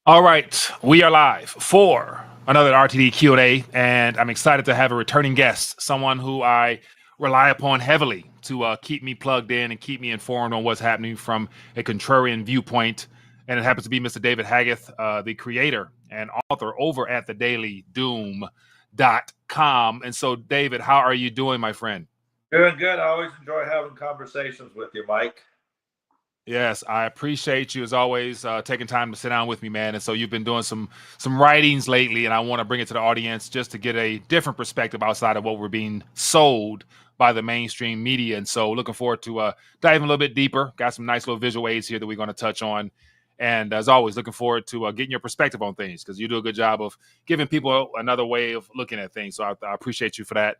All right, we are live for another RTD Q&A, and I'm excited to have a returning guest, someone who I rely upon heavily to keep me plugged in and keep me informed on what's happening from a contrarian viewpoint. And it happens to be Mr. David Haggith, the creator and author over at thedailydoom.com. And so, David, how are you doing, my friend? Doing good. I always enjoy having conversations with you, Mike. Yes, I appreciate you as always taking time to sit down with me, man. And so you've been doing some writings lately, and I want to bring it to the audience just to get a different perspective outside of what we're being sold by the mainstream media. And so looking forward to diving a little bit deeper. Got some nice little visual aids here that we're going to touch on. And as always, looking forward to getting your perspective on things because you do a good job of giving people another way of looking at things. So I appreciate you for that.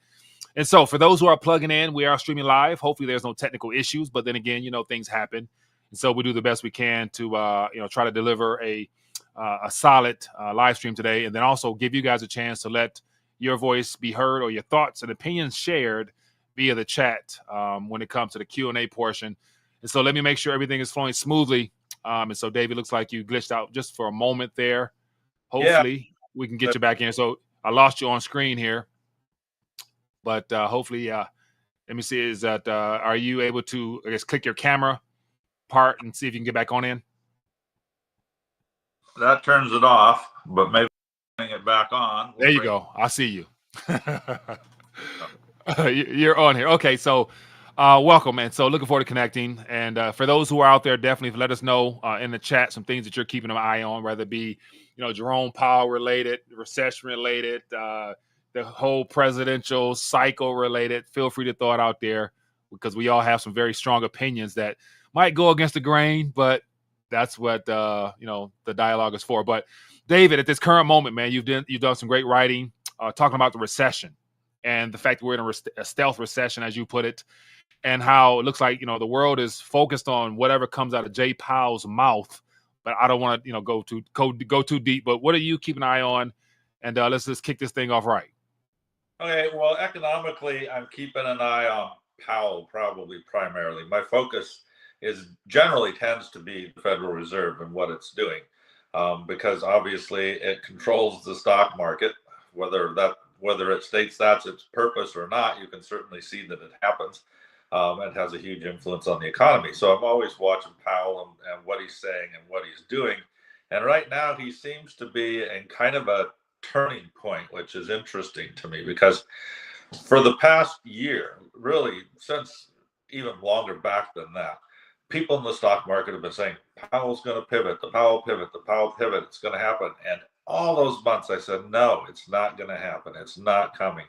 And so for those who are plugging in, we are streaming live. Hopefully there's no technical issues, but then again, things happen. And so we do the best we can to, try to deliver a solid live stream today, and then also give you guys a chance to let your voice be heard or your thoughts and opinions shared via the chat when it comes to the Q&A portion. And so let me make sure everything is flowing smoothly. And so, David, looks like you glitched out just for a moment there. Hopefully we can get you back in. So I lost you on screen here, but hopefully, let me see, is that, are you able to, I guess, click your camera part and see if you can get back on in? That turns it off, but maybe turning it back on. There you go. I see you. You're on here. Okay, so welcome, and so looking forward to connecting. And for those who are out there, definitely let us know in the chat some things that you're keeping an eye on, whether it be Jerome Powell related, recession related, the whole presidential cycle related. Feel free to throw it out there because we all have some very strong opinions that might go against the grain, but that's what the dialogue is for. But David, at this current moment, man, you've done some great writing talking about the recession and the fact that we're in a stealth recession, as you put it, and how it looks like the world is focused on whatever comes out of Jay Powell's mouth. But I don't want to go too deep. But what are you keeping an eye on? And let's just kick this thing off right. Okay. Well, economically, I'm keeping an eye on Powell, probably primarily. My focus generally tends to be the Federal Reserve and what it's doing, because obviously it controls the stock market. Whether it states that's its purpose or not, you can certainly see that it happens. It has a huge influence on the economy. So I'm always watching Powell and what he's saying and what he's doing. And right now he seems to be in kind of a turning point, which is interesting to me because for the past year, really since even longer back than that, people in the stock market have been saying, Powell's going to pivot, the Powell pivot, it's going to happen. And all those months I said, no, it's not going to happen. It's not coming.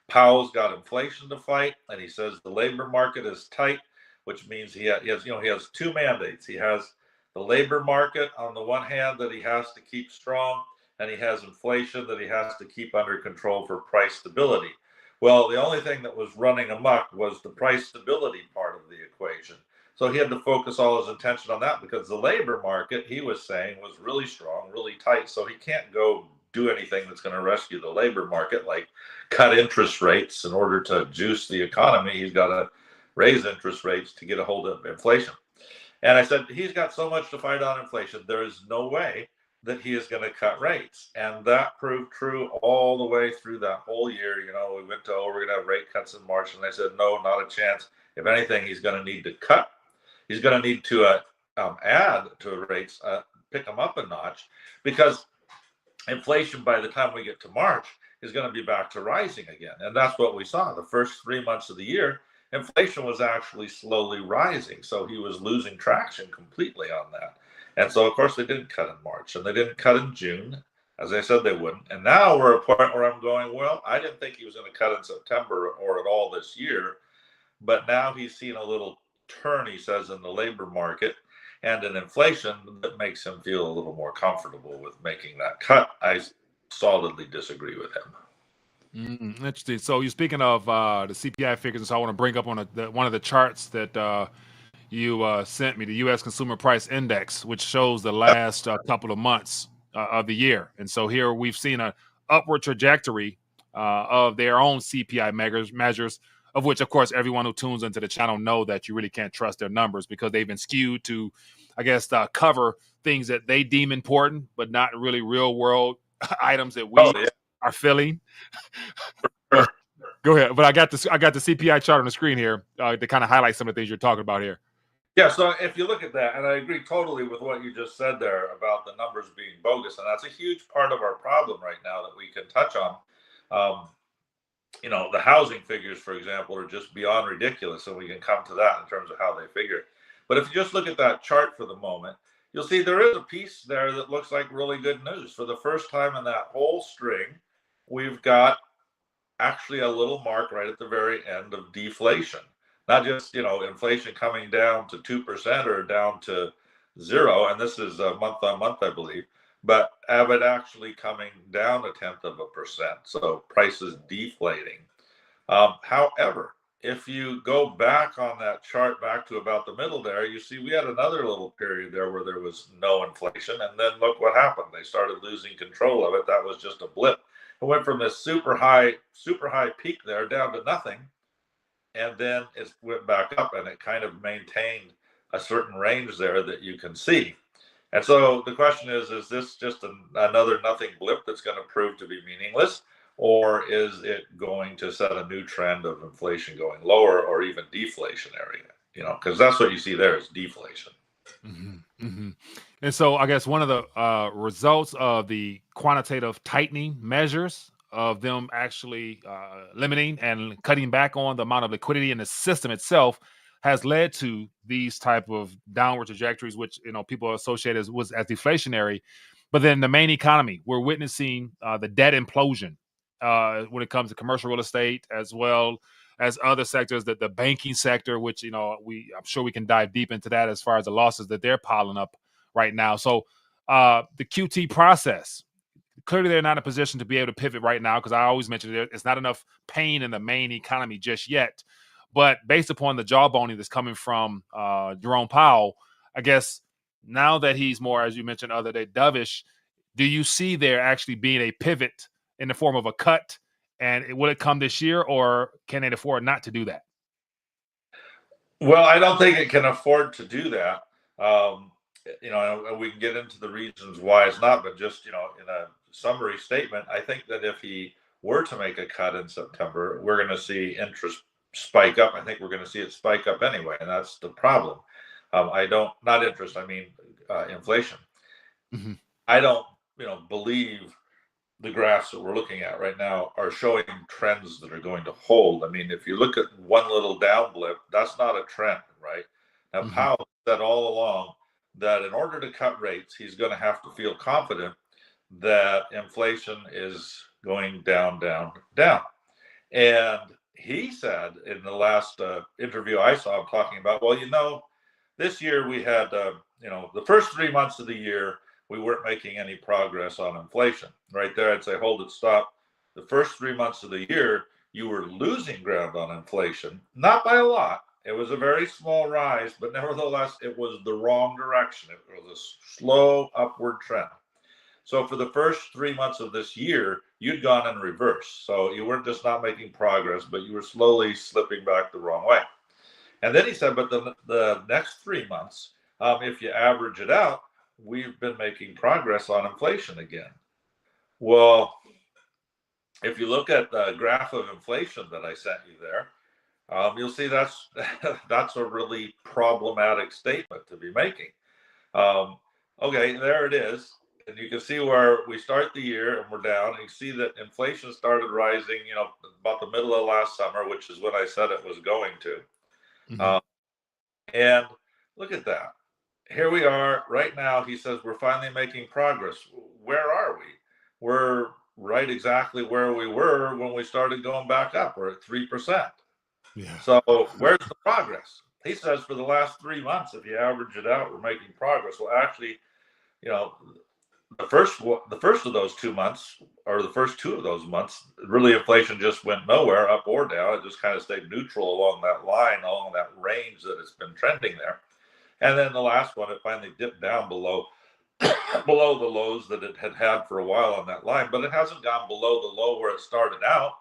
Powell's got inflation to fight, and he says the labor market is tight, which means he has two mandates. He has the labor market on the one hand that he has to keep strong, and he has inflation that he has to keep under control for price stability. Well, the only thing that was running amok was the price stability part of the equation. So he had to focus all his attention on that because the labor market, he was saying, was really strong, really tight. So he can't go do anything that's going to rescue the labor market, like cut interest rates in order to juice the economy. He's got to raise interest rates to get a hold of inflation. And I said, he's got so much to fight on inflation. There is no way that he is going to cut rates. And that proved true all the way through that whole year. We went to, we're going to have rate cuts in March. And I said, no, not a chance. If anything, he's going to need to cut. He's going to need to add to rates, pick them up a notch, because inflation by the time we get to March is going to be back to rising again. And that's what we saw. The first 3 months of the year, inflation was actually slowly rising. So he was losing traction completely on that. And so, of course, they didn't cut in March and they didn't cut in June, as I said they wouldn't. And now we're at a point where I'm going, well, I didn't think he was going to cut in September or at all this year. But now he's seen a little turn, he says, in the labor market and in inflation that makes him feel a little more comfortable with making that cut. I solidly disagree with him. Interesting. So you're speaking of the CPI figures, and so I want to bring up on one of the charts that you sent me, the U.S. Consumer Price Index, which shows the last couple of months of the year. And so here we've seen an upward trajectory of their own CPI measures, of which, of course, everyone who tunes into the channel know that you really can't trust their numbers because they've been skewed to I guess, cover things that they deem important, but not really real world items that we are feeling. But go ahead. But I got the CPI chart on the screen here to kind of highlight some of the things you're talking about here. Yeah, so if you look at that, and I agree totally with what you just said there about the numbers being bogus, and that's a huge part of our problem right now that we can touch on. The housing figures, for example, are just beyond ridiculous, and we can come to that in terms of how they figure it. But if you just look at that chart for the moment, you'll see there is a piece there that looks like really good news. For the first time in that whole string, we've got actually a little mark right at the very end of deflation. Not just, inflation coming down to 2% or down to 0, and this is month on month, I believe, but have it actually coming down 0.1%. So prices deflating. However, if you go back on that chart back to about the middle there, you see we had another little period there where there was no inflation, and then look what happened. They started losing control of it. That was just a blip. It went from this super high peak there down to nothing, and then it went back up, and it kind of maintained a certain range there that you can see. And so the question is this just another nothing blip that's going to prove to be meaningless, or is it going to set a new trend of inflation going lower or even deflationary? Because that's what you see there is deflation. Mm-hmm, mm-hmm. And so I guess one of the results of the quantitative tightening measures of them actually limiting and cutting back on the amount of liquidity in the system itself has led to these type of downward trajectories, which people associate as deflationary. But then the main economy, we're witnessing the debt implosion when it comes to commercial real estate, as well as other sectors, that the banking sector, which I'm sure we can dive deep into that as far as the losses that they're piling up right now. So the QT process, clearly they're not in a position to be able to pivot right now, because I always mention it's not enough pain in the main economy just yet. But based upon the jawboning that's coming from Jerome Powell, I guess now that he's more, as you mentioned the other day, dovish, do you see there actually being a pivot in the form of a cut? And will it come this year, or can it afford not to do that? Well, I don't think it can afford to do that. We can get into the reasons why it's not, but just, in a summary statement, I think that if he were to make a cut in September, we're going to see interest spike up. I think we're going to see it spike up anyway, and that's the problem. Not interest, I mean inflation. Mm-hmm. I don't, believe the graphs that we're looking at right now are showing trends that are going to hold. I mean, if you look at one little down blip, that's not a trend, right? Now, mm-hmm. Powell said all along that in order to cut rates, he's going to have to feel confident that inflation is going down, down, down. And he said in the last interview I saw him talking about, well, this year we had, the first 3 months of the year, we weren't making any progress on inflation. Right there, I'd say, hold it, stop. The first 3 months of the year, you were losing ground on inflation, not by a lot. It was a very small rise, but nevertheless, it was the wrong direction. It was a slow upward trend. So for the first 3 months of this year, you'd gone in reverse. So you weren't just not making progress, but you were slowly slipping back the wrong way. And then he said, but the next 3 months, if you average it out, we've been making progress on inflation again. Well, if you look at the graph of inflation that I sent you there, you'll see that's a really problematic statement to be making. Okay, there it is. And you can see where we start the year and we're down. And you see that inflation started rising, about the middle of last summer, which is when I said it was going to. Mm-hmm. And look at that. Here we are right now. He says we're finally making progress. Where are we? We're right exactly where we were when we started going back up. We're at 3%. Yeah. So where's the progress? He says for the last 3 months, if you average it out, we're making progress. Well, actually, the first of those 2 months, or the first 2 of those months, really inflation just went nowhere, up or down. It just kind of stayed neutral along that line, along that range that it's been trending there. And then the last one, it finally dipped down below the lows that it had for a while on that line, but it hasn't gone below the low where it started out.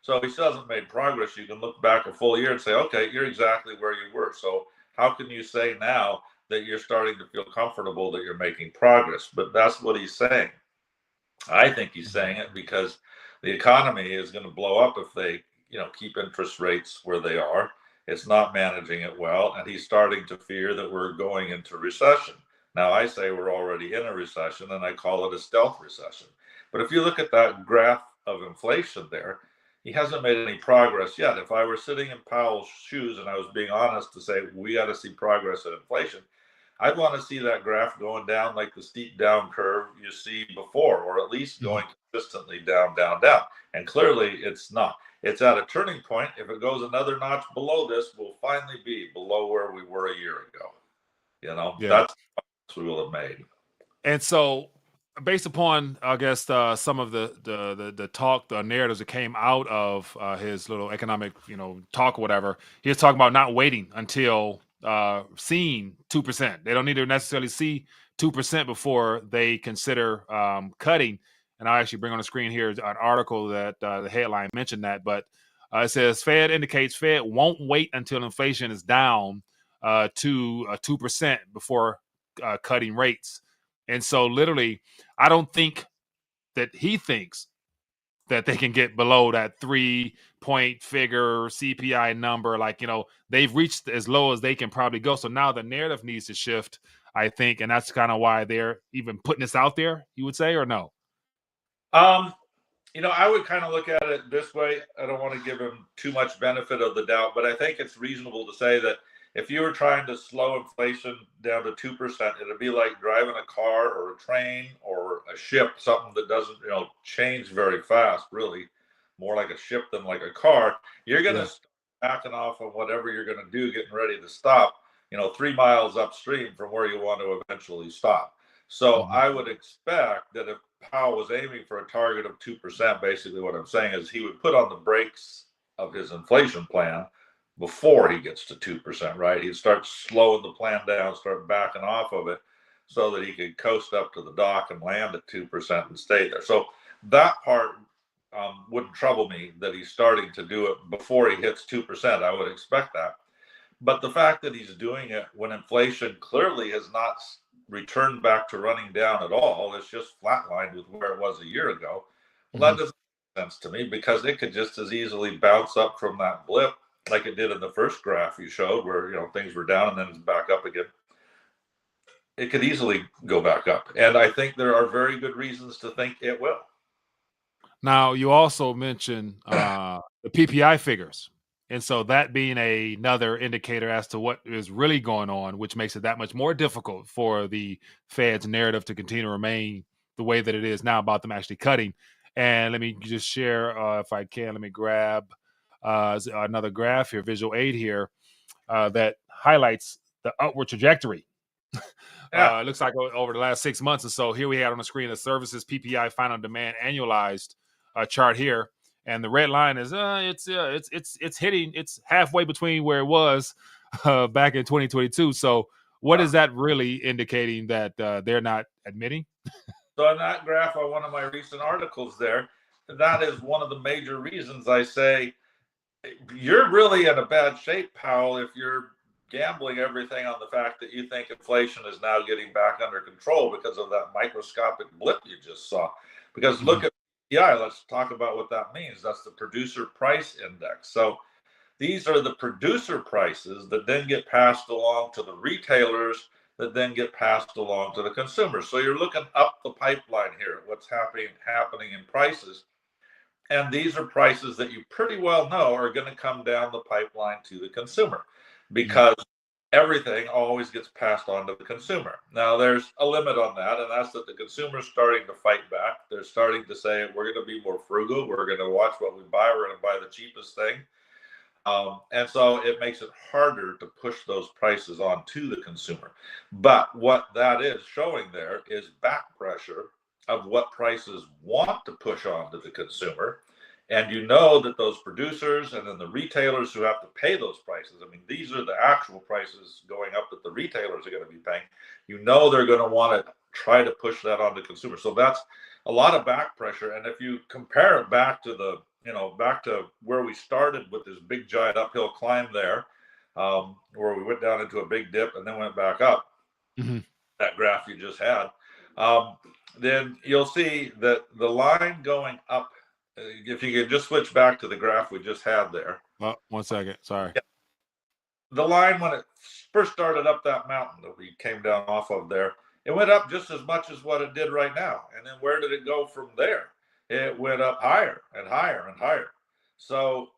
So he still hasn't made progress. You can look back a full year and say, okay, you're exactly where you were. So how can you say now that you're starting to feel comfortable that you're making progress. But that's what he's saying. I think he's saying it because the economy is going to blow up if they, keep interest rates where they are. It's not managing it well, and he's starting to fear that we're going into recession. Now, I say we're already in a recession, and I call it a stealth recession. But if you look at that graph of inflation there, he hasn't made any progress yet. If I were sitting in Powell's shoes and I was being honest to say we got to see progress in inflation, I'd want to see that graph going down like the steep down curve you see before, or at least going consistently down, down, down. And clearly it's not. It's at a turning point. If it goes another notch below this, we'll finally be below where we were a year ago. That's what we will have made. And so, based upon, I guess, some of the talk, the narratives that came out of his little economic, talk or whatever, he was talking about not waiting until seeing 2%. They don't need to necessarily see 2% before they consider cutting. And I'll actually bring on the screen here an article that the headline mentioned that, but it says Fed indicates Fed won't wait until inflation is down to 2% before cutting rates. And so literally, I don't think that he thinks that they can get below that 3-point figure CPI number. Like, they've reached as low as they can probably go. So now the narrative needs to shift, I think. And that's kind of why they're even putting this out there, you would say, or no? I would kind of look at it this way. I don't want to give him too much benefit of the doubt, but I think it's reasonable to say that if you were trying to slow inflation down to 2%, it'd be like driving a car or a train or a ship, something that doesn't, change very fast, really, more like a ship than like a car. You're going to start backing off on whatever you're going to do, getting ready to stop, 3 miles upstream from where you want to eventually stop. So I would expect that if Powell was aiming for a target of 2%, basically what I'm saying is he would put on the brakes of his inflation plan before he gets to 2%, right? He'd start slowing the plan down, start backing off of it so that he could coast up to the dock and land at 2% and stay there. So that part wouldn't trouble me that he's starting to do it before he hits 2%. I would expect that. But the fact that he's doing it when inflation clearly has not returned back to running down at all, it's just flatlined with where it was a year ago. Well, that doesn't make sense to me because it could just as easily bounce up from that blip like it did in the first graph you showed where, things were down and then it's back up again. It could easily go back up. And I think there are very good reasons to think it will. Now, you also mentioned the PPI figures. And so that being another indicator as to what is really going on, which makes it that much more difficult for the Fed's narrative to continue to remain the way that it is now about them actually cutting. And let me just share, if I can, let me grab another graph here, visual aid here, that highlights the upward trajectory. It looks like over the last 6 months or so. Here we had on the screen the services PPI final demand annualized chart here. And the red line is it's hitting, it's halfway between where it was back in 2022. So what is that really indicating that they're not admitting? So in that graph on one of my recent articles there, that is one of the major reasons I say you're really in a bad shape, Powell, if you're gambling everything on the fact that you think inflation is now getting back under control because of that microscopic blip you just saw. Because look at PPI, let's talk about what that means. That's the producer price index. So these are the producer prices that then get passed along to the retailers, that then get passed along to the consumers. So you're looking up the pipeline here, what's happening in prices. And these are prices that you pretty well know are going to come down the pipeline to the consumer because everything always gets passed on to the consumer. Now, there's a limit on that, and that's that the consumer's starting to fight back. They're starting to say, we're going to be more frugal. We're going to watch what we buy. We're going to buy the cheapest thing. And so it makes it harder to push those prices on to the consumer. But what that is showing there is back pressure of what prices want to push on to the consumer. And you know that those producers and then the retailers who have to pay those prices, I mean, these are the actual prices going up that the retailers are going to be paying. You know they're going to want to try to push that on the consumer. So that's a lot of back pressure. And if you compare it back to the, back to where we started with this big giant uphill climb there, where we went down into a big dip and then went back up, Mm-hmm. that graph you just had, then you'll see that the line going up, if you could just switch back to the graph we just had there. Oh, 1 second. Sorry. The line, when it first started up that mountain that we came down off of there, it went up just as much as what it did right now. And then where did it go from there? It went up higher and higher and higher. So,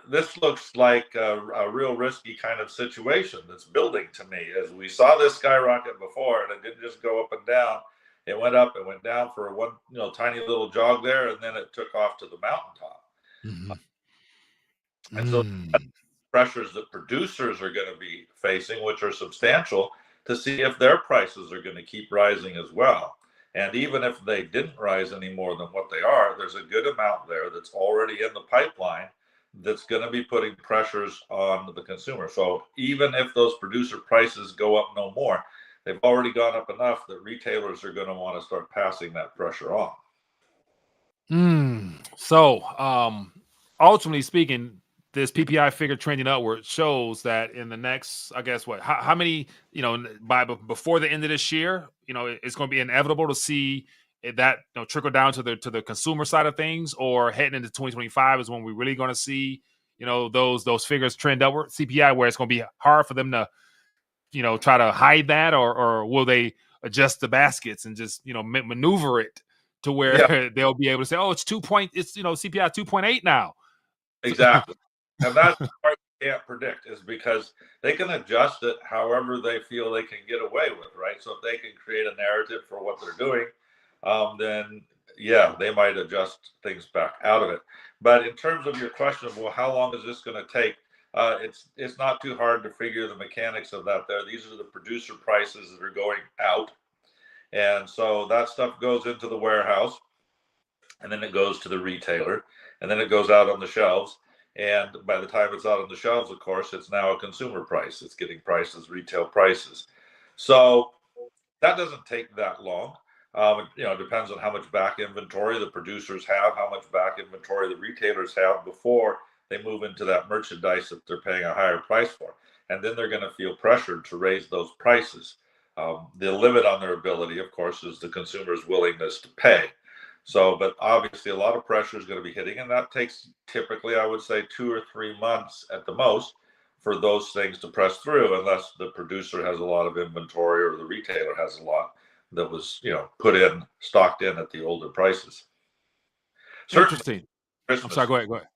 this looks like a real risky kind of situation that's building to me. As we saw this skyrocket before, and it didn't just go up and down. It went up and went down for one, tiny little jog there, and then it took off to the mountaintop. Mm-hmm. And so pressures that producers are going to be facing, which are substantial, to see if their prices are going to keep rising as well. And even if they didn't rise any more than what they are, there's a good amount there that's already in the pipeline that's going to be putting pressures on the consumer. So even if those producer prices go up no more, they've already gone up enough that retailers are going to want to start passing that pressure on. So, ultimately speaking, this PPI figure trending upward shows that in the next, I guess, how many, before the end of this year, it's going to be inevitable to see that trickle down to the consumer side of things, or heading into 2025 is when we're really going to see, those figures trend upward, CPI, where it's going to be hard for them to, try to hide that, or will they adjust the baskets and just, maneuver it to where they'll be able to say, oh, it's CPI 2.8 now. Exactly. And that's the part you can't predict, is because they can adjust it however they feel they can get away with, right? So if they can create a narrative for what they're doing, then they might adjust things back out of it. But in terms of your question of, well, how long is this going to take? It's not too hard to figure the mechanics of that there. These are the producer prices that are going out. And so that stuff goes into the warehouse, and then it goes to the retailer, and then it goes out on the shelves. And by the time it's out on the shelves, of course, it's now a consumer price. It's getting priced as retail prices. So that doesn't take that long. It depends on how much back inventory the producers have, how much back inventory the retailers have before they move into that merchandise that they're paying a higher price for. And then they're going to feel pressured to raise those prices. The limit on their ability, of course, is the consumer's willingness to pay. So, but obviously a lot of pressure is going to be hitting, and that takes typically, I would say, 2 or 3 months at the most for those things to press through, unless the producer has a lot of inventory or the retailer has a lot that was, stocked in at the older prices. Interesting. Christmas, I'm sorry, go ahead.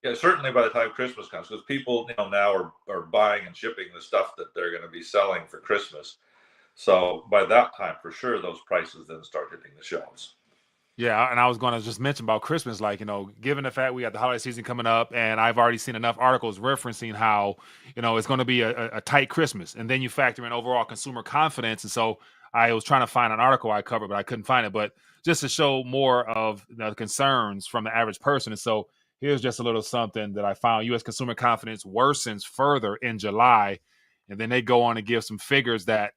Yeah, certainly by the time Christmas comes, because people, now are buying and shipping the stuff that they're going to be selling for Christmas. So by that time, for sure, those prices then start hitting the shelves. Yeah, and I was going to just mention about Christmas, given the fact we got the holiday season coming up, and I've already seen enough articles referencing how, it's going to be a tight Christmas, and then you factor in overall consumer confidence. And so I was trying to find an article I covered, but I couldn't find it. But just to show more of the concerns from the average person. And so here's just a little something that I found. U.S. consumer confidence worsens further in July, and then they go on to give some figures that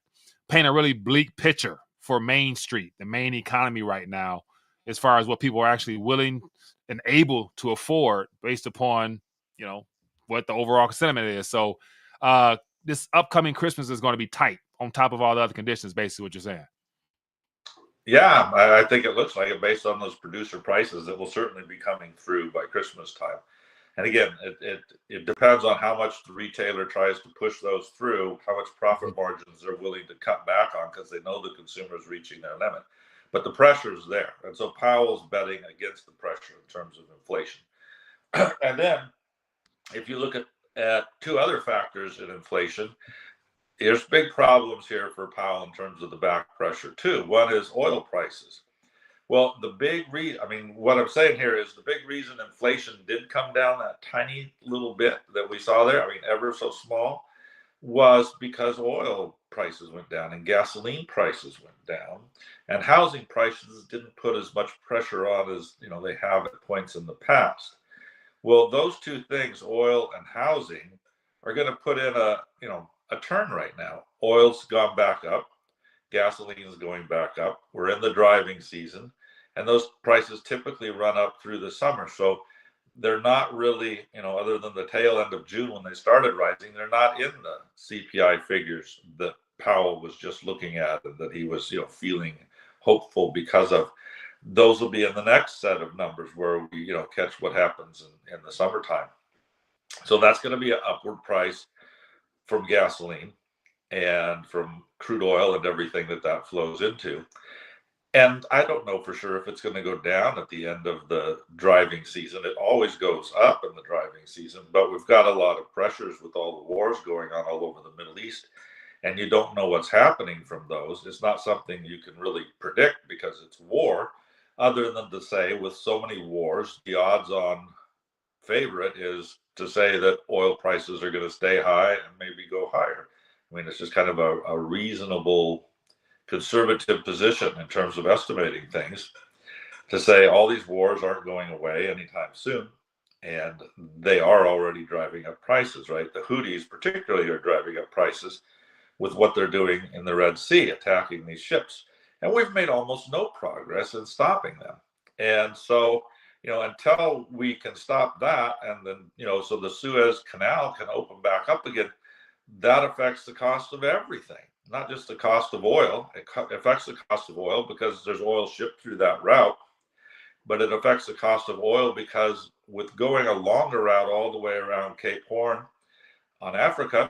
paint a really bleak picture for Main Street, the main economy right now, as far as what people are actually willing and able to afford based upon, what the overall sentiment is. So this upcoming Christmas is going to be tight on top of all the other conditions, basically what you're saying. Yeah, I think it looks like it based on those producer prices that will certainly be coming through by Christmas time. And again, it depends on how much the retailer tries to push those through, how much profit margins they're willing to cut back on, because they know the consumer is reaching their limit. But the pressure is there. And so Powell's betting against the pressure in terms of inflation. And then if you look at 2 other factors in inflation, there's big problems here for Powell in terms of the back pressure too. One is oil prices. Well, what I'm saying here is the big reason inflation did come down that tiny little bit that we saw there, ever so small, was because oil prices went down and gasoline prices went down, and housing prices didn't put as much pressure on as they have at points in the past. Well, those 2 things, oil and housing, are going to put in a turn right now. Oil's gone back up, gasoline is going back up. We're in the driving season, and those prices typically run up through the summer. So they're not really, other than the tail end of June when they started rising, they're not in the CPI figures that Powell was just looking at, and that he was, feeling hopeful because of. Those will be in the next set of numbers where we, catch what happens in the summertime. So that's going to be an upward price from gasoline and from crude oil and everything that flows into. And I don't know for sure if it's going to go down at the end of the driving season. It always goes up in the driving season, but we've got a lot of pressures with all the wars going on all over the Middle East, and you don't know what's happening from those. It's not something you can really predict because it's war, other than to say with so many wars, the odds on favorite is to say that oil prices are going to stay high and maybe go higher. I mean, it's just kind of a reasonable conservative position in terms of estimating things, to say all these wars aren't going away anytime soon, and they are already driving up prices, right? The Houthis particularly are driving up prices with what they're doing in the Red Sea, attacking these ships. And we've made almost no progress in stopping them. And so, until we can stop that, and then, so the Suez Canal can open back up again, that affects the cost of everything, not just the cost of oil. It affects the cost of oil because there's oil shipped through that route, but it affects the cost of oil because with going a longer route all the way around Cape Horn on Africa,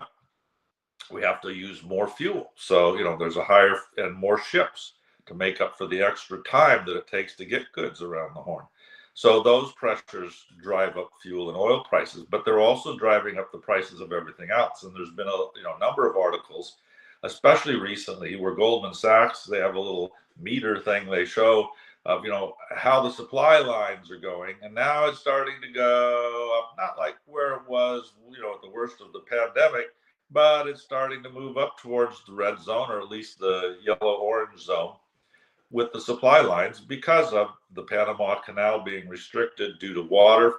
we have to use more fuel. So, there's a higher and more ships to make up for the extra time that it takes to get goods around the Horn. So those pressures drive up fuel and oil prices, but they're also driving up the prices of everything else. And there's been a number of articles, especially recently, where Goldman Sachs, they have a little meter thing they show of, how the supply lines are going. And now it's starting to go up, not like where it was, at the worst of the pandemic, but it's starting to move up towards the red zone, or at least the yellow-orange zone, with the supply lines because of the Panama Canal being restricted due to water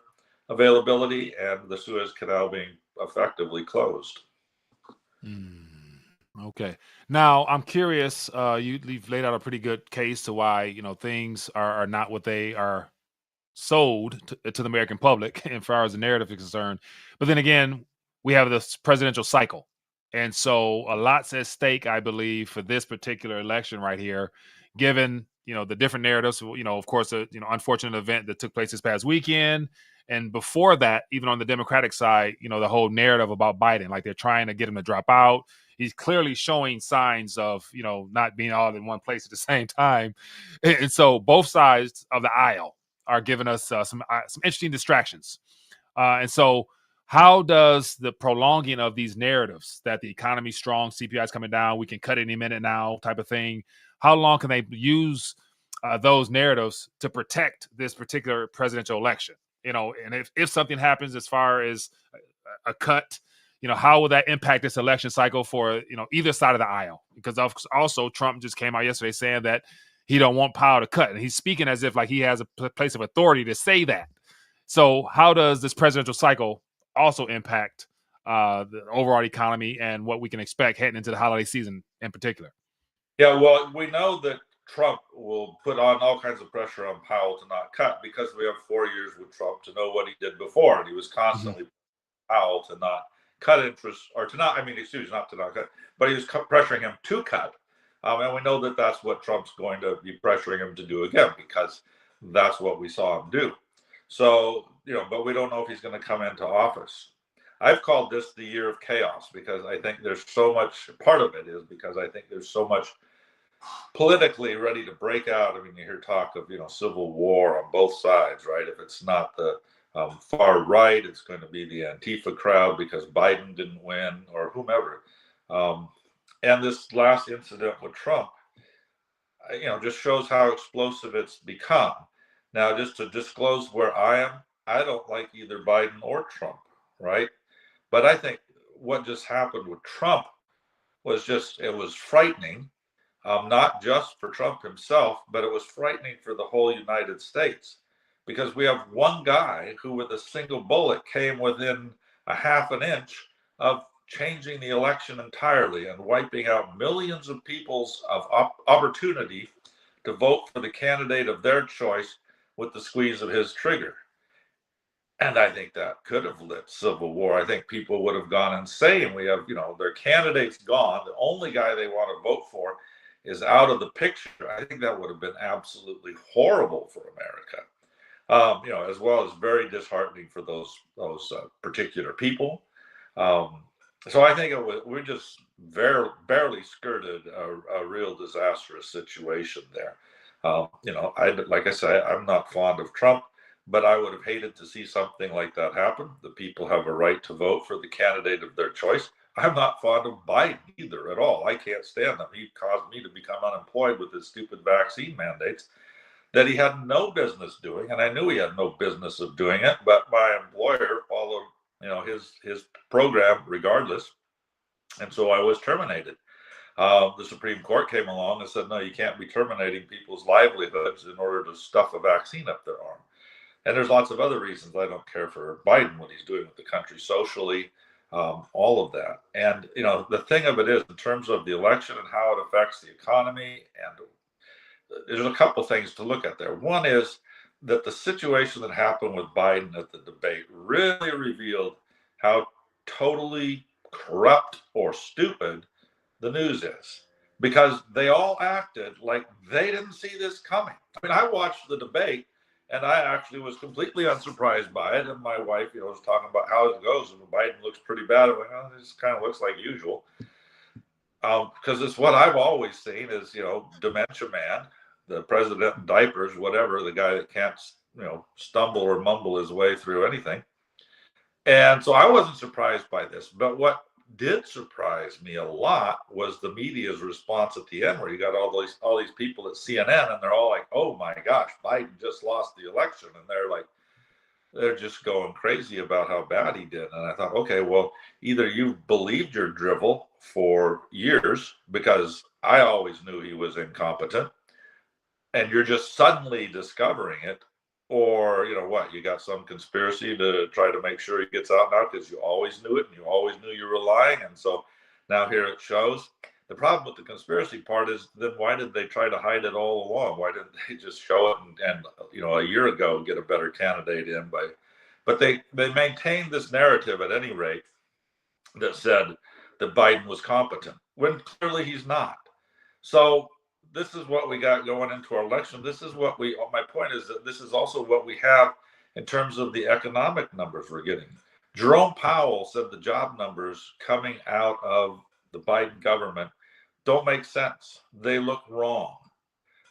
availability and the Suez Canal being effectively closed. Okay. Now, I'm curious, you've laid out a pretty good case to why, things are not what they are sold to the American public as far as the narrative is concerned. But then again, we have this presidential cycle. And so a lot's at stake, I believe, for this particular election right here, given, the different narratives, of course, unfortunate event that took place this past weekend. And before that, even on the Democratic side, the whole narrative about Biden, like they're trying to get him to drop out. He's clearly showing signs of, not being all in one place at the same time. And so both sides of the aisle are giving us some interesting distractions. And so how does the prolonging of these narratives that the economy's strong, CPI is coming down, we can cut any minute now type of thing, how long can they use those narratives to protect this particular presidential election? And if something happens as far as a cut, how will that impact this election cycle for, either side of the aisle? Because also Trump just came out yesterday saying that he don't want Powell to cut. And he's speaking as if like he has a place of authority to say that. So how does this presidential cycle also impact the overall economy and what we can expect heading into the holiday season in particular? Yeah, well, we know that Trump will put on all kinds of pressure on Powell to not cut because we have 4 years with Trump to know what he did before. And he was constantly Powell to not cut interest, or to not, not to not cut, but he was pressuring him to cut. And we know that that's what Trump's going to be pressuring him to do again, because that's what we saw him do. So, but we don't know if he's going to come into office. I've called this the year of chaos because I think there's so much, part of it is because I think there's so much politically ready to break out. You hear talk of, civil war on both sides, right? If it's not the far right, it's going to be the Antifa crowd because Biden didn't win, or whomever. And this last incident with Trump, just shows how explosive it's become. Now, just to disclose where I am, I don't like either Biden or Trump, right? But I think what just happened with Trump was it was frightening, not just for Trump himself, but it was frightening for the whole United States, because we have one guy who with a single bullet came within a half an inch of changing the election entirely and wiping out millions of people's opportunity to vote for the candidate of their choice with the squeeze of his trigger. And I think that could have lit civil war. I think people would have gone insane. We have, their candidate's gone. The only guy they want to vote for is out of the picture. I think that would have been absolutely horrible for America. As well as very disheartening for those particular people. So I think we just barely skirted a real disastrous situation there. Like I say, I'm not fond of Trump, but I would have hated to see something like that happen. The people have a right to vote for the candidate of their choice. I'm not fond of Biden either at all. I can't stand him. He caused me to become unemployed with his stupid vaccine mandates that he had no business doing, and I knew he had no business of doing it, but my employer followed, his program regardless, and so I was terminated. The Supreme Court came along and said, no, you can't be terminating people's livelihoods in order to stuff a vaccine up their arm. And there's lots of other reasons I don't care for Biden, what he's doing with the country socially, all of that. And, the thing of it is, in terms of the election and how it affects the economy, and there's a couple things to look at there. One is that the situation that happened with Biden at the debate really revealed how totally corrupt or stupid the news is, because they all acted like they didn't see this coming. I mean, I watched the debate and I actually was completely unsurprised by it. And my wife, was talking about how it goes, and Biden looks pretty bad. I'm like, oh, this kind of looks like usual. Because it's what I've always seen is, dementia man, the president in diapers, whatever, the guy that can't, stumble or mumble his way through anything. And so I wasn't surprised by this. But what did surprise me a lot was the media's response at the end, where you got all these people at CNN, and they're all like, oh my gosh, Biden just lost the election. And they're just going crazy about how bad he did. And I thought, okay, well, either you've believed your drivel for years, because I always knew he was incompetent, and you're just suddenly discovering it, or you got some conspiracy to try to make sure he gets out now because you always knew it and you always knew you were lying. And so now here it shows. The problem with the conspiracy part is, then why did they try to hide it all along? Why didn't they just show it and a year ago get a better candidate in but they maintained this narrative at any rate that said that Biden was competent when clearly he's not. So this is what we got going into our election. My point is that this is also what we have in terms of the economic numbers we're getting. Jerome Powell said the job numbers coming out of the Biden government don't make sense. They look wrong.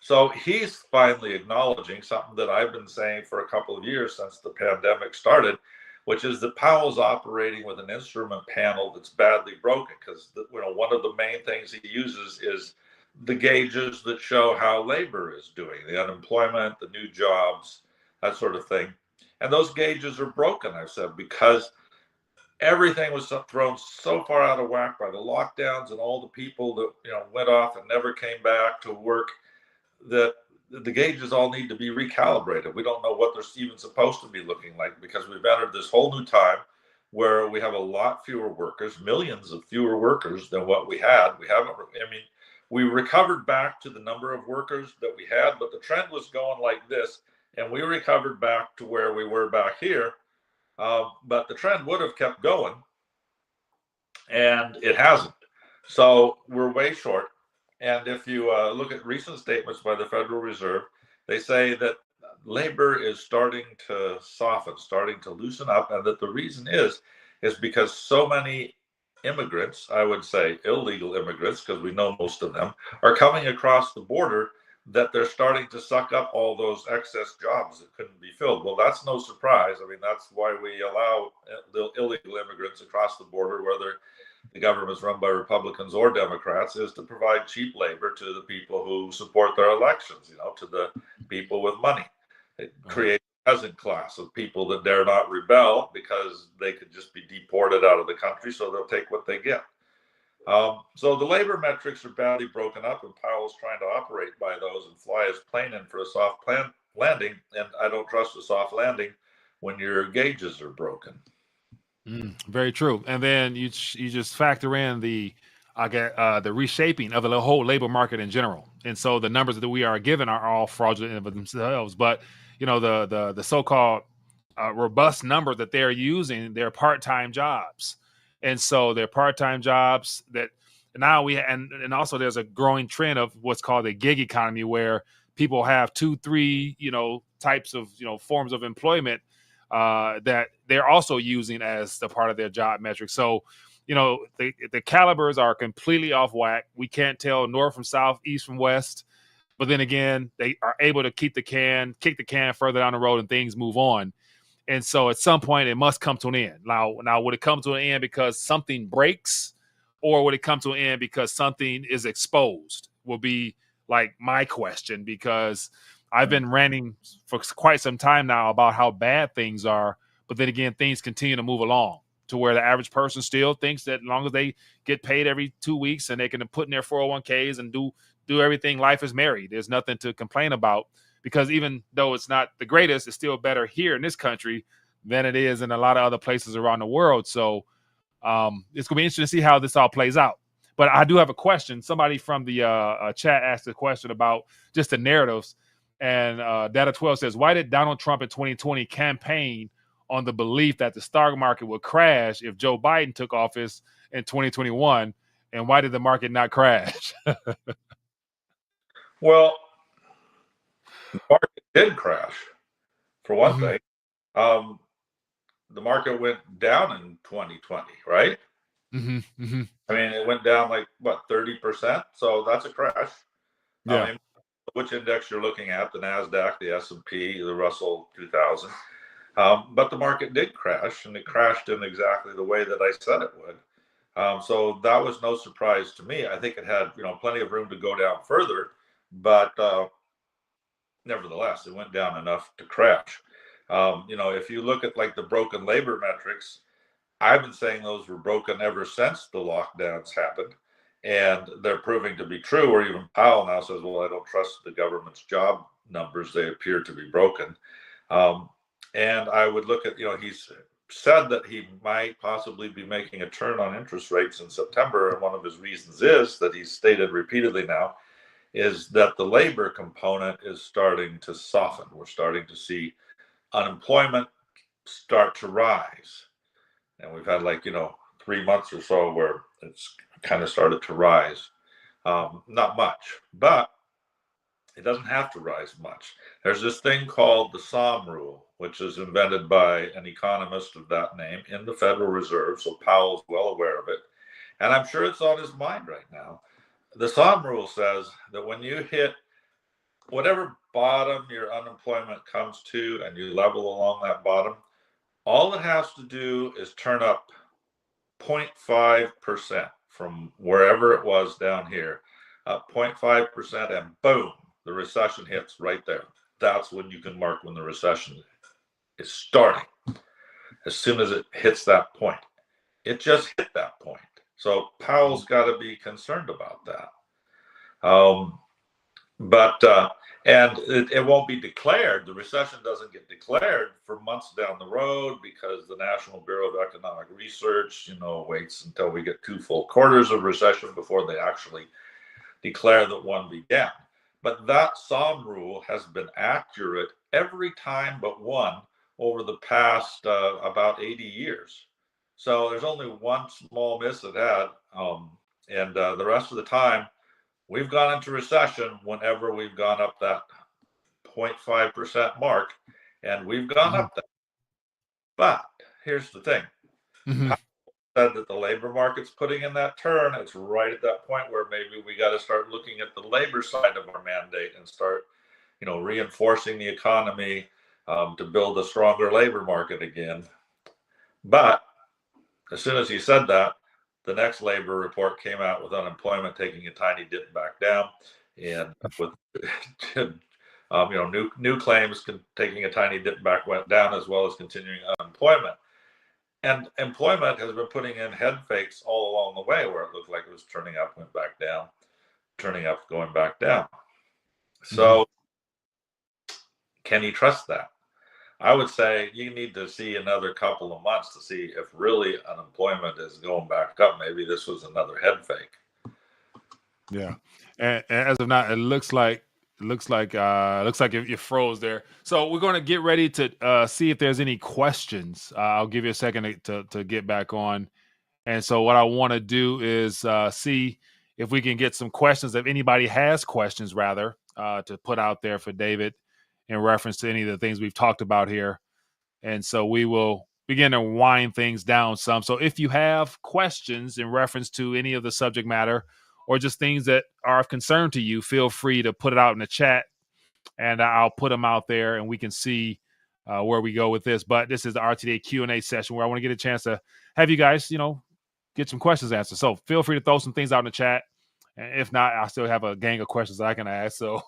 So he's finally acknowledging something that I've been saying for a couple of years since the pandemic started, which is that Powell's operating with an instrument panel that's badly broken, because one of the main things he uses is the gauges that show how labor is doing, the unemployment, the new jobs, that sort of thing. And those gauges are broken, I've said, because everything was thrown so far out of whack by the lockdowns and all the people that went off and never came back to work, that the gauges all need to be recalibrated. We don't know what they're even supposed to be looking like, because we've entered this whole new time where we have a lot fewer workers, millions of fewer workers than what we had. We recovered back to the number of workers that we had, but the trend was going like this, and we recovered back to where we were back here. But the trend would have kept going, and it hasn't. So we're way short. And if you look at recent statements by the Federal Reserve, they say that labor is starting to soften, starting to loosen up, and that the reason is because so many immigrants, I would say illegal immigrants, because we know most of them, are coming across the border, that they're starting to suck up all those excess jobs that couldn't be filled. Well, that's no surprise. I mean, that's why we allow the illegal immigrants across the border, whether the government's run by Republicans or Democrats, is to provide cheap labor to the people who support their elections, to the people with money. It creates a peasant class of people that dare not rebel because they could just be deported out of the country, so they'll take what they get. So the labor metrics are badly broken up, and Powell's trying to operate by those and fly his plane in for a soft landing. And I don't trust a soft landing when your gauges are broken. Very true. And then you just factor in the reshaping of the whole labor market in general. And so the numbers that we are given are all fraudulent of themselves. But the so-called robust number that they're using their part-time jobs. And so they're part-time jobs that now and also there's a growing trend of what's called a gig economy, where people have 2-3 types of forms of employment that they're also using as the part of their job metric. So the calibers are completely off whack. We can't tell north from south, east from west. But then again, they are able to kick the can further down the road, and things move on. And so at some point it must come to an end. Now would it come to an end because something breaks, or would it come to an end because something is exposed? Will be like my question, because I've been ranting for quite some time now about how bad things are, but then again, things continue to move along to where the average person still thinks that as long as they get paid every 2 weeks and they can put in their 401ks and do everything, life is merry. There's nothing to complain about, because even though it's not the greatest, it's still better here in this country than it is in a lot of other places around the world. So it's going to be interesting to see how this all plays out. But I do have a question. Somebody from the chat asked a question about just the narratives. And Data 12 says, why did Donald Trump in 2020 campaign on the belief that the stock market would crash if Joe Biden took office in 2021? And why did the market not crash? Well, the market did crash, for one thing. The market went down in 2020, right? I mean, it went down like, what, 30%? So that's a crash. Yeah. I mean, which index you're looking at, the NASDAQ, the S&P, the Russell 2000. But the market did crash, and it crashed in exactly the way that I said it would. So that was no surprise to me. I think it had, plenty of room to go down further, but nevertheless, it went down enough to crash. If you look at like the broken labor metrics, I've been saying those were broken ever since the lockdowns happened, and they're proving to be true. Or even Powell now says, well, I don't trust the government's job numbers. They appear to be broken. And I would look at, he's said that he might possibly be making a turn on interest rates in September. And one of his reasons is that he's stated repeatedly now is that the labor component is starting to soften. We're starting to see unemployment start to rise. And we've had 3 months or so where it's kind of started to rise. Not much, but it doesn't have to rise much. There's this thing called the SOM rule, which is invented by an economist of that name in the Federal Reserve. So Powell's well aware of it. And I'm sure it's on his mind right now. The SOM rule says that when you hit whatever bottom your unemployment comes to and you level along that bottom, all it has to do is turn up 0.5% from wherever it was down here, up 0.5%, and boom, the recession hits right there. That's when you can mark when the recession is starting. As soon as it hits that point, it just hit that point. So Powell's got to be concerned about that. And it won't be declared. The recession doesn't get declared for months down the road because the National Bureau of Economic Research, waits until we get 2 full quarters of recession before they actually declare that one began. But that SOM rule has been accurate every time but one over the past about 80 years. So there's only one small miss it had. And the rest of the time, we've gone into recession whenever we've gone up that 0.5% mark, and we've gone up that. But here's the thing. Powell said that the labor market's putting in that turn. It's right at that point where maybe we got to start looking at the labor side of our mandate and start, reinforcing the economy to build a stronger labor market again. But as soon as he said that, the next labor report came out with unemployment taking a tiny dip back down, and with new claims taking a tiny dip back went down, as well as continuing unemployment. And employment has been putting in head fakes all along the way, where it looked like it was turning up, went back down, turning up, going back down. So can you trust that? I would say you need to see another couple of months to see if really unemployment is going back up. Maybe this was another head fake. Yeah. And as of now, it looks like looks like you froze there. So we're going to get ready to see if there's any questions. I'll give you a second to get back on. And so what I want to do is see if we can get some questions. If anybody has questions, rather, to put out there for David in reference to any of the things we've talked about here. And so we will begin to wind things down some. So if you have questions in reference to any of the subject matter or just things that are of concern to you, feel free to put it out in the chat and I'll put them out there and we can see where we go with this. But this is the RTDA Q&A session where I want to get a chance to have you guys, get some questions answered. So feel free to throw some things out in the chat. And if not, I still have a gang of questions that I can ask. So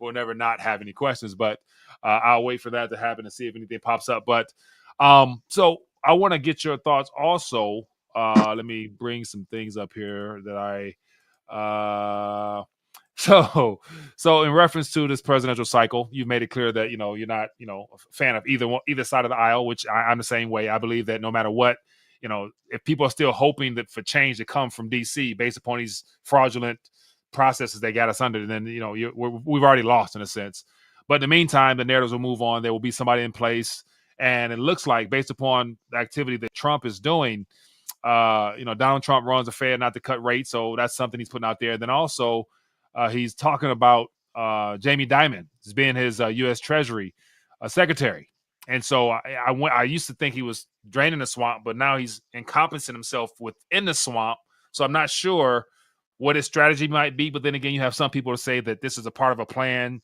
we'll never not have any questions, but I'll wait for that to happen and see if anything pops up. But so I want to get your thoughts also. Let me bring some things up here that so in reference to this presidential cycle, you've made it clear that, you're not, a fan of either side of the aisle, which I'm the same way. I believe that no matter what, if people are still hoping that for change to come from DC based upon these fraudulent processes they got us under, then, we've already lost in a sense. But in the meantime, the narratives will move on. There will be somebody in place. And it looks like based upon the activity that Trump is doing, Donald Trump runs a Fed not to cut rates. So that's something he's putting out there. Then also he's talking about Jamie Dimon as being his U.S. Treasury secretary. And so I used to think he was draining the swamp, but now he's encompassing himself within the swamp. So I'm not sure what his strategy might be. But then again, you have some people to say that this is a part of a plan,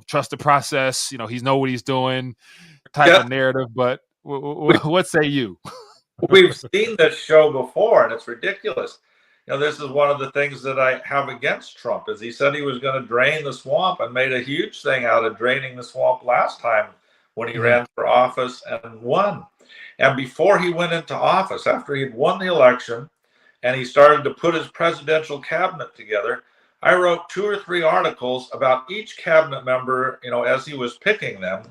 trust the process, he's know what he's doing type of narrative. But what say you? We've seen this show before, and it's ridiculous. This is one of the things that I have against Trump is he said he was going to drain the swamp and made a huge thing out of draining the swamp last time when he ran for office and won. And before he went into office, after he'd won the election and he started to put his presidential cabinet together, I wrote 2 or 3 articles about each cabinet member, as he was picking them.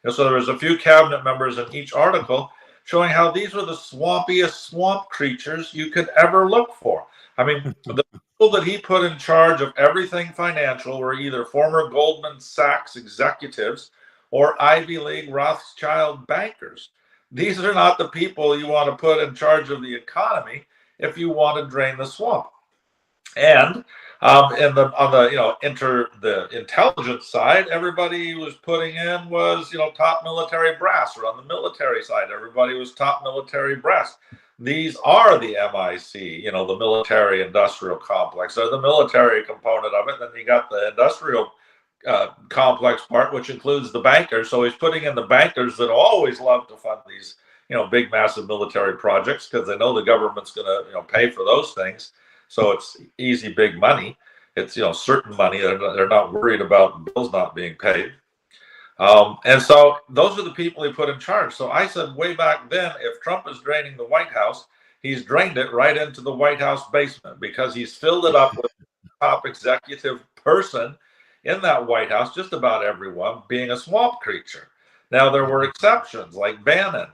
So there was a few cabinet members in each article showing how these were the swampiest swamp creatures you could ever look for. I mean, the people that he put in charge of everything financial were either former Goldman Sachs executives or Ivy League Rothschild bankers. These are not the people you want to put in charge of the economy if you want to drain the swamp. And on the intelligence side, everybody he was putting in was top military brass, or on the military side, everybody was top military brass. These are the MIC, the military industrial complex, or the military component of it. Then you got the industrial complex part, which includes the bankers. So he's putting in the bankers that always love to fund these, big, massive military projects because they know the government's going to, pay for those things. So it's easy, big money. It's, certain money. They're not worried about bills not being paid. And so those are the people he put in charge. So I said way back then, if Trump is draining the White House, he's drained it right into the White House basement because he's filled it up with the top executive person in that White House, just about everyone being a swamp creature. Now, there were exceptions like Bannon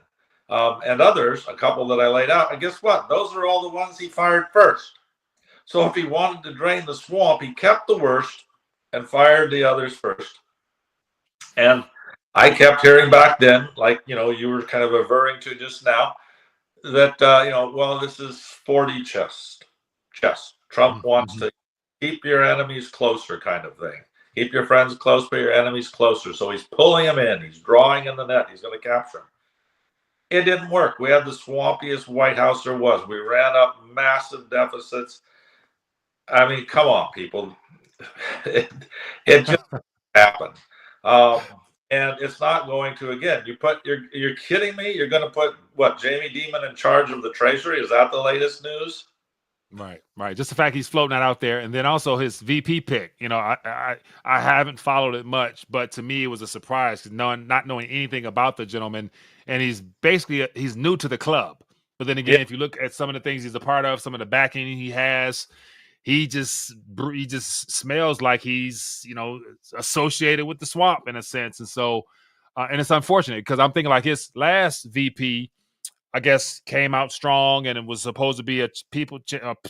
and others, a couple that I laid out. And guess what? Those are all the ones he fired first. So if he wanted to drain the swamp, he kept the worst and fired the others first. And I kept hearing back then, like, you were kind of averring to just now, that, this is 40 chess. Trump wants to keep your enemies closer kind of thing. Keep your friends close, but your enemies closer. So he's pulling them in. He's drawing in the net. He's going to capture them. It didn't work. We had the swampiest White House there was. We ran up massive deficits. I mean, come on, people. It just happened. And it's not going to again. You're kidding me? You're going to put Jamie Dimon in charge of the Treasury? Is that the latest news? Right. Just the fact he's floating that out there, and then also his VP pick. I haven't followed it much, but to me it was a surprise because not knowing anything about the gentleman, and he's new to the club. But then again, if you look at some of the things he's a part of, some of the backing he has, he just smells like he's associated with the swamp in a sense, and so and it's unfortunate because I'm thinking like his last VP, I guess, came out strong and it was supposed to be a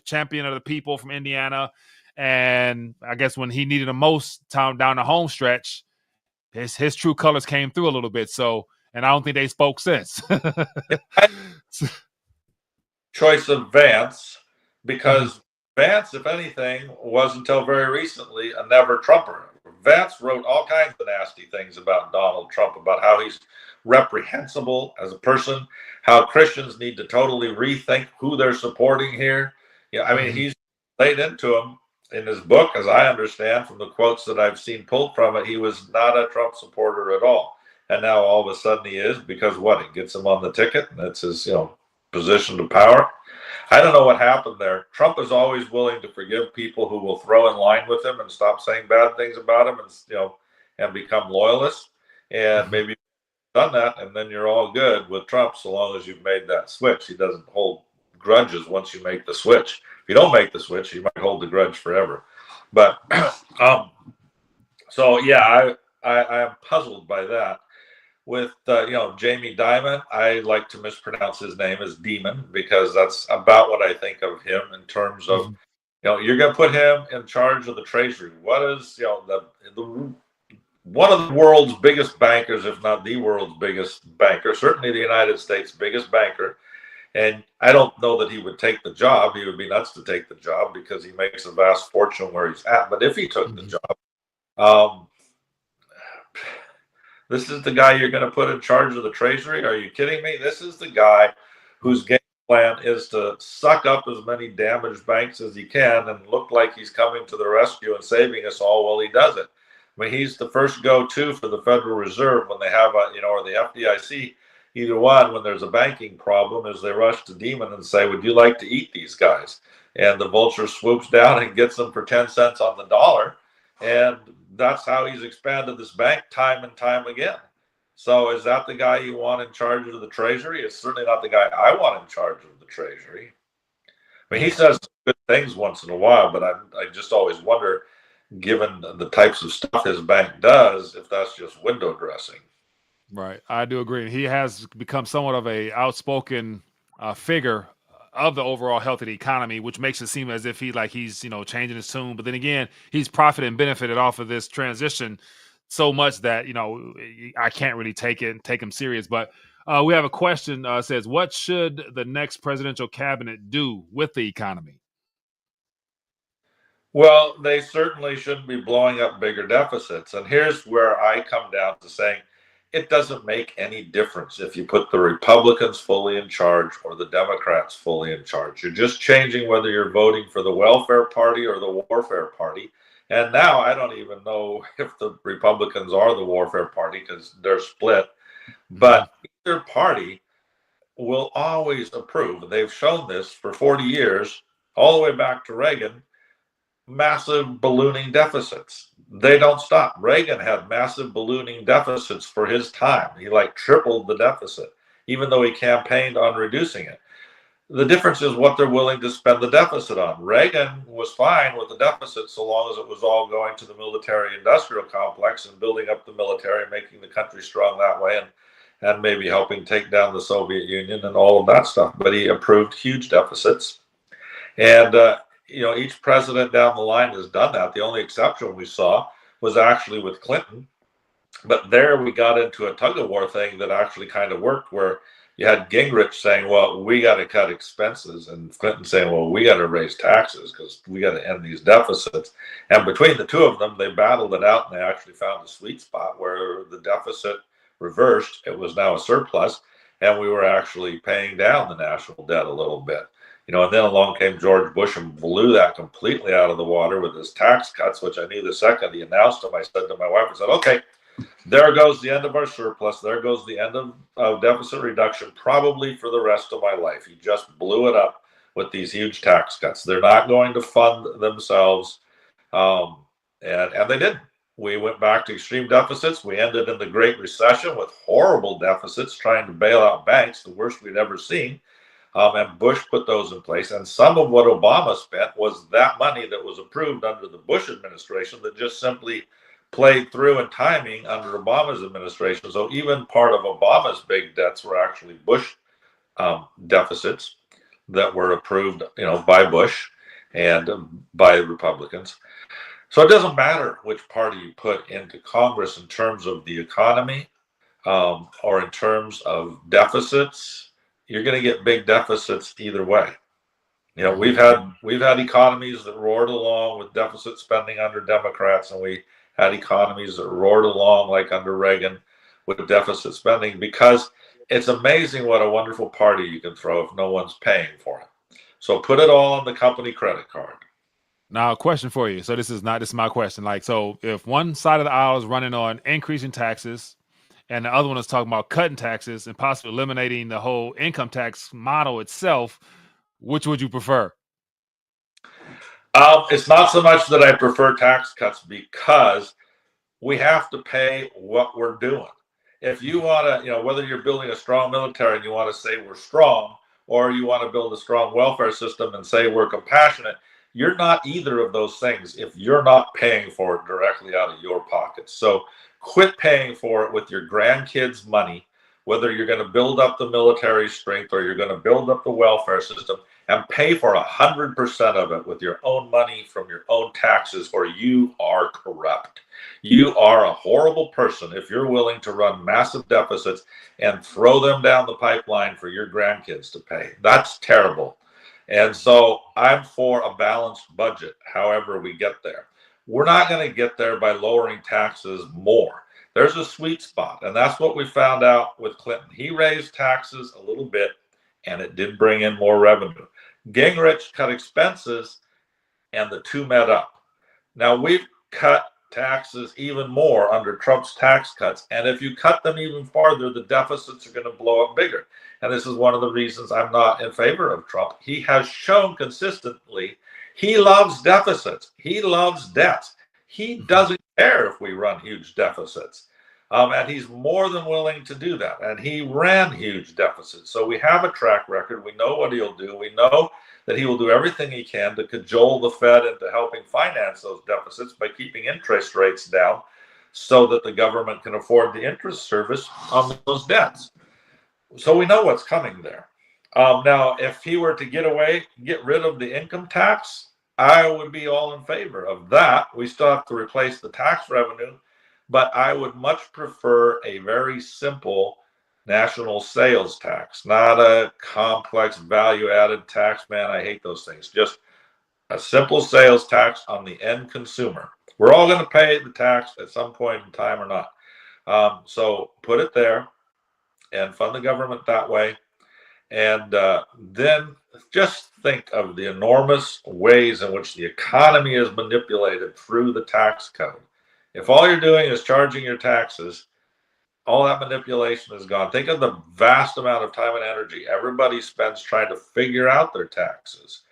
champion of the people from Indiana, And I guess when he needed the most time down the home stretch, his true colors came through a little bit. So, and I don't think they spoke since. Choice of Vance, because Vance, if anything, was until very recently a never Trumper. Vance wrote all kinds of nasty things about Donald Trump, about how he's reprehensible as a person, how Christians need to totally rethink who they're supporting here. Yeah, I mean, he's laid into him in his book, as I understand from the quotes that I've seen pulled from it. He was not a Trump supporter at all, and now all of a sudden he is, because what? It gets him on the ticket, and that's his, position to power. I don't know what happened there. Trump is always willing to forgive people who will throw in line with him and stop saying bad things about him, and become loyalists. And maybe you've done that, and then you're all good with Trump so long as you've made that switch. He doesn't hold grudges once you make the switch. If you don't make the switch, you might hold the grudge forever. But so yeah, I am puzzled by that. With Jamie Dimon, I like to mispronounce his name as Demon, because that's about what I think of him in terms of, you're going to put him in charge of the Treasury. What is, the one of the world's biggest bankers, if not the world's biggest banker, certainly the United States' biggest banker. And I don't know that he would take the job. He would be nuts to take the job because he makes a vast fortune where he's at. But if he took the job, this is the guy you're going to put in charge of the Treasury? Are you kidding me? This is the guy whose game plan is to suck up as many damaged banks as he can and look like he's coming to the rescue and saving us all while he does it. I mean, he's the first go-to for the Federal Reserve when they have or the FDIC, either one, when there's a banking problem, is they rush to Demon and say, would you like to eat these guys? And the vulture swoops down and gets them for 10 cents on the dollar. And that's how he's expanded this bank time and time again. So is that the guy you want in charge of the Treasury? It's certainly not the guy I want in charge of the Treasury. I mean, he says good things once in a while, but I just always wonder, given the types of stuff his bank does, if that's just window dressing. Right. I do agree. He has become somewhat of a outspoken figure of the overall health of the economy, which makes it seem as if he's changing his tune. But then again, he's profited and benefited off of this transition so much that I can't really take him serious. But we have a question says, what should the next presidential cabinet do with the economy? Well, they certainly shouldn't be blowing up bigger deficits. And here's where I come down to saying, it doesn't make any difference if you put the Republicans fully in charge or the Democrats fully in charge. You're just changing whether you're voting for the welfare party or the warfare party. And now I don't even know if the Republicans are the warfare party because they're split. But either party will always approve. They've shown this for 40 years, all the way back to Reagan, massive ballooning deficits. They don't stop. Reagan had massive ballooning deficits for his time. He tripled the deficit, even though he campaigned on reducing it. The difference is what they're willing to spend the deficit on. Reagan was fine with the deficit so long as it was all going to the military-industrial complex and building up the military, making the country strong that way, and maybe helping take down the Soviet Union and all of that stuff. But he approved huge deficits. And each president down the line has done that. The only exception we saw was actually with Clinton. But there we got into a tug-of-war thing that actually kind of worked, where you had Gingrich saying, well, we got to cut expenses, and Clinton saying, well, we got to raise taxes because we got to end these deficits. And between the two of them, they battled it out, and they actually found a sweet spot where the deficit reversed. It was now a surplus, and we were actually paying down the national debt a little bit. And then along came George Bush and blew that completely out of the water with his tax cuts, which I knew the second he announced them. I said to my wife, I said, okay, there goes the end of our surplus. There goes the end of deficit reduction, probably for the rest of my life. He just blew it up with these huge tax cuts. They're not going to fund themselves. And they didn't. We went back to extreme deficits. We ended in the Great Recession with horrible deficits, trying to bail out banks, the worst we'd ever seen. And Bush put those in place. And some of what Obama spent was that money that was approved under the Bush administration that just simply played through in timing under Obama's administration. So even part of Obama's big debts were actually Bush deficits that were approved, by Bush. and by Republicans. So it doesn't matter which party you put into Congress in terms of the economy or in terms of deficits. You're going to get big deficits either way. You know, we've had economies that roared along with deficit spending under Democrats, and we had economies that roared along like under Reagan with deficit spending, because it's amazing what a wonderful party you can throw if no one's paying for it. So put it all on the company credit card. Now, a question for you. So this is my question. Like, so if one side of the aisle is running on increasing taxes and the other one is talking about cutting taxes and possibly eliminating the whole income tax model itself, which would you prefer? It's not so much that I prefer tax cuts, because we have to pay what we're doing. If you want to, you know, whether you're building a strong military and you want to say we're strong, or you want to build a strong welfare system and say we're compassionate, you're not either of those things if you're not paying for it directly out of your pockets. So quit paying for it with your grandkids' money, whether you're going to build up the military strength or you're going to build up the welfare system, and pay for 100% of it with your own money from your own taxes, or you are corrupt. You are a horrible person if you're willing to run massive deficits and throw them down the pipeline for your grandkids to pay. That's terrible. And so I'm for a balanced budget, however we get there. We're not going to get there by lowering taxes more. There's a sweet spot, and that's what we found out with Clinton. He raised taxes a little bit, and it did bring in more revenue. Gingrich cut expenses, and the two met up. Now, we've cut taxes even more under Trump's tax cuts, and if you cut them even farther, the deficits are going to blow up bigger. And this is one of the reasons I'm not in favor of Trump. He has shown consistently he loves deficits. He loves debts. He doesn't care if we run huge deficits. And he's more than willing to do that. And he ran huge deficits. So we have a track record. We know what he'll do. We know that he will do everything he can to cajole the Fed into helping finance those deficits by keeping interest rates down so that the government can afford the interest service on those debts. So we know what's coming there. Now, if he were to get rid of the income tax, I would be all in favor of that. We still have to replace the tax revenue, but I would much prefer a very simple national sales tax, not a complex value-added tax. Man, I hate those things. Just a simple sales tax on the end consumer. We're all going to pay the tax at some point in time or not. So put it there and fund the government that way. And then just think of the enormous ways in which the economy is manipulated through the tax code. If all you're doing is charging your taxes, all that manipulation is gone. Think of the vast amount of time and energy everybody spends trying to figure out their taxes,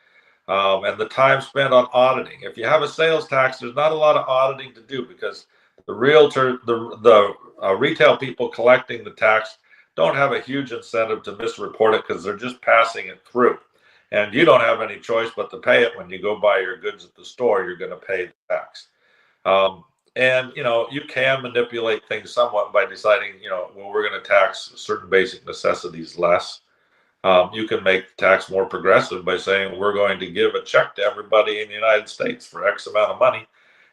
and the time spent on auditing. If you have a sales tax, there's not a lot of auditing to do, because the retail people collecting the tax don't have a huge incentive to misreport it, because they're just passing it through. And you don't have any choice but to pay it. When you go buy your goods at the store, you're going to pay the tax. And, you know, you can manipulate things somewhat by deciding, you know, well, we're going to tax certain basic necessities less. You can make the tax more progressive by saying we're going to give a check to everybody in the United States for X amount of money,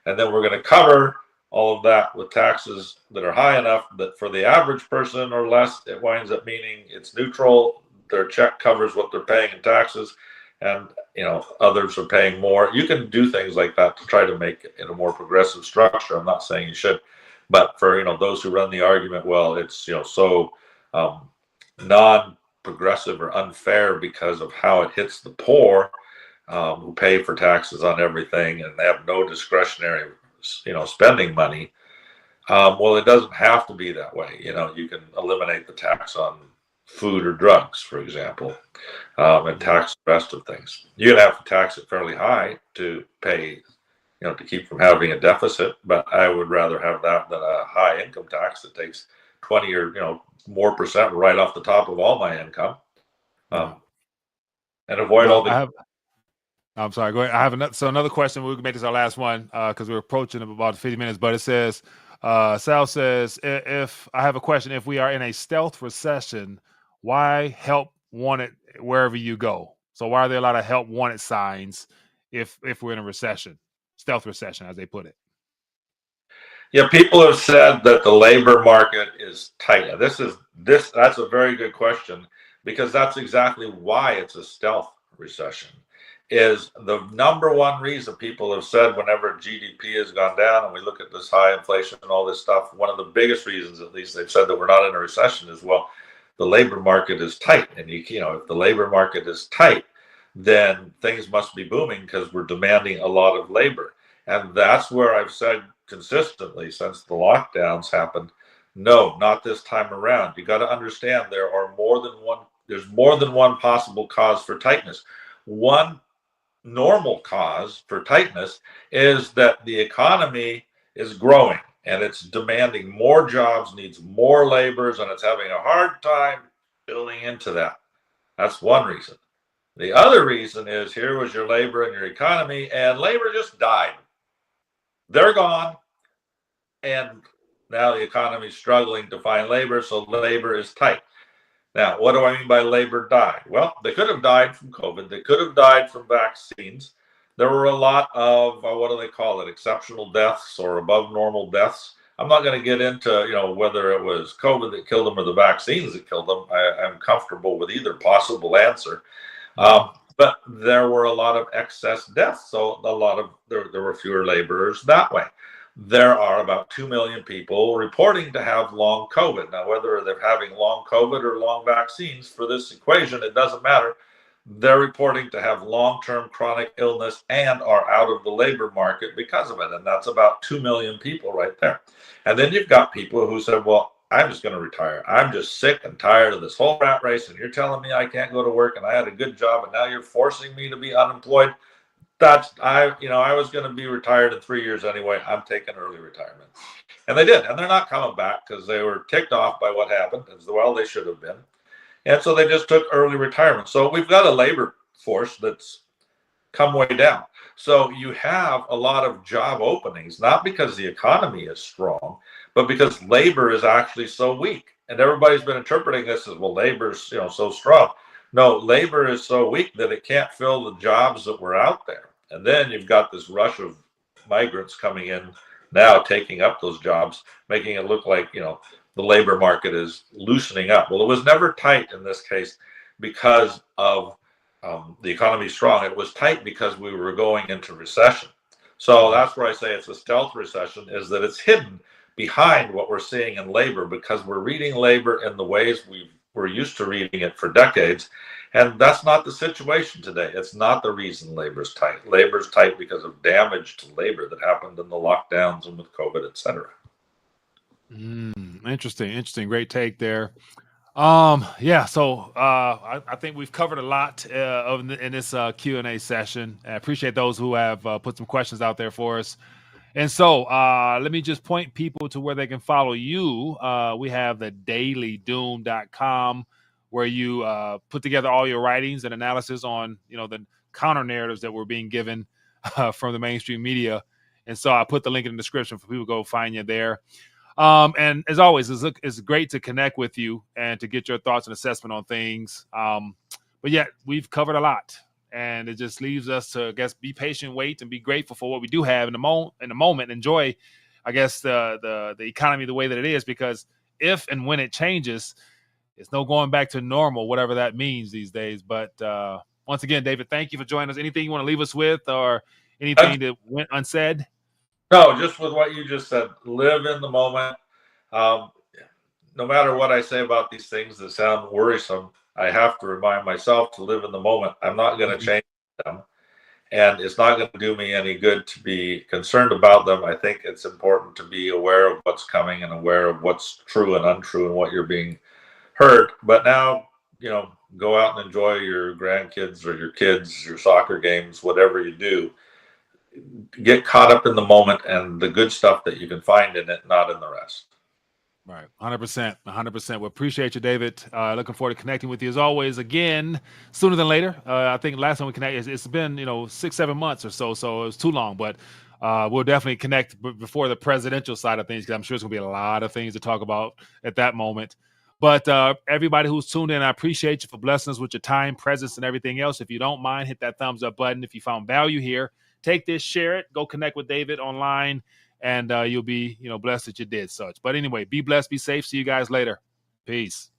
and then we're going to cover all of that with taxes that are high enough that for the average person or less, it winds up meaning it's neutral. Their check covers what they're paying in taxes, and, you know, others are paying more. You can do things like that to try to make it a more progressive structure. I'm not saying you should, but for, you know, those who run the argument, well, it's, you know, so non-progressive or unfair because of how it hits the poor, who pay for taxes on everything and they have no discretionary, you know, spending money. Well, it doesn't have to be that way. You know, you can eliminate the tax on food or drugs, for example, and tax the rest of things. You'd have to tax it fairly high to pay, you know, to keep from having a deficit. But I would rather have that than a high income tax that takes 20 or, you know, more percent right off the top of all my income, and avoid all the. I'm sorry. Go ahead. I have another question. We'll make this our last one because we're approaching about 50 minutes. But it says, Sal says, if I have a question, if we are in a stealth recession, why help wanted wherever you go? So why are there a lot of help wanted signs if we're in a recession, stealth recession, as they put it? Yeah, people have said that the labor market is tight. That's a very good question, because that's exactly why it's a stealth recession. Is the number one reason people have said whenever GDP has gone down and we look at this high inflation and all this stuff, one of the biggest reasons, at least they've said, that we're not in a recession is, well, the labor market is tight. And if the labor market is tight, then things must be booming because we're demanding a lot of labor. And that's where I've said consistently since the lockdowns happened, no, not this time around. You got to understand there's more than one possible cause for tightness. One normal cause for tightness is that the economy is growing and it's demanding more jobs, needs more laborers, and it's having a hard time building into that. That's one reason. The other reason is, here was your labor and your economy, and labor just died. They're gone, and now the economy is struggling to find labor, so labor is tight. Now, what do I mean by labor died? Well, they could have died from COVID. They could have died from vaccines. There were a lot of, what do they call it, exceptional deaths or above normal deaths. I'm not going to get into, whether it was COVID that killed them or the vaccines that killed them. I'm comfortable with either possible answer. But there were a lot of excess deaths, so there were fewer laborers that way. There are about 2 million people reporting to have long COVID. Now, whether they're having long COVID or long vaccines, for this equation, it doesn't matter. They're reporting to have long-term chronic illness and are out of the labor market because of it. And that's about 2 million people right there. And then you've got people who said, well, I'm just going to retire. I'm just sick and tired of this whole rat race. And you're telling me I can't go to work and I had a good job and now you're forcing me to be unemployed. I was going to be retired in 3 years anyway. I'm taking early retirement. And they did. And they're not coming back because they were ticked off by what happened, as well they should have been. And so they just took early retirement. So we've got a labor force that's come way down. So you have a lot of job openings, not because the economy is strong, but because labor is actually so weak. And everybody's been interpreting this as, well, labor's so strong. No, labor is so weak that it can't fill the jobs that were out there. And then you've got this rush of migrants coming in now, taking up those jobs, making it look like, the labor market is loosening up. Well, it was never tight in this case because of the economy strong. It was tight because we were going into recession. So that's where I say it's a stealth recession, is that it's hidden behind what we're seeing in labor because we're reading labor in the ways we're used to reading it for decades. And that's not the situation today. It's not the reason labor's tight. Labor's tight because of damage to labor that happened in the lockdowns and with COVID, et cetera. Interesting. Great take there. So I think we've covered a lot in this Q&A session. I appreciate those who have put some questions out there for us. And so let me just point people to where they can follow you. We have the dailydoom.com, where you put together all your writings and analysis on, the counter narratives that were being given from the mainstream media. And so I put the link in the description for people to go find you there. And as always, it's great to connect with you and to get your thoughts and assessment on things. But yet we've covered a lot, and it just leaves us to, I guess, be patient, wait, and be grateful for what we do have in the moment. Enjoy, I guess, the economy the way that it is, because if and when it changes, it's no going back to normal, whatever that means these days. But once again, David, thank you for joining us. Anything you want to leave us with, or anything that went unsaid? No, just with what you just said. Live in the moment. No matter what I say about these things that sound worrisome, I have to remind myself to live in the moment. I'm not going to change them, and it's not going to do me any good to be concerned about them. I think it's important to be aware of what's coming and aware of what's true and untrue and what you're being heard. But now, go out and enjoy your grandkids or your kids, your soccer games, whatever you do. Get caught up in the moment and the good stuff that you can find in it, not in the rest. Right. 100%. We appreciate you, David. Looking forward to connecting with you as always again, sooner than later. I think last time we connected, it's been, 6-7 months or so it was too long, but we'll definitely connect before the presidential side of things, because I'm sure it's going to be a lot of things to talk about at that moment. But everybody who's tuned in, I appreciate you for blessing us with your time, presence, and everything else. If you don't mind, hit that thumbs up button. If you found value here, take this, share it, go connect with David online, and you'll be, blessed that you did such. But anyway, be blessed, be safe. See you guys later. Peace.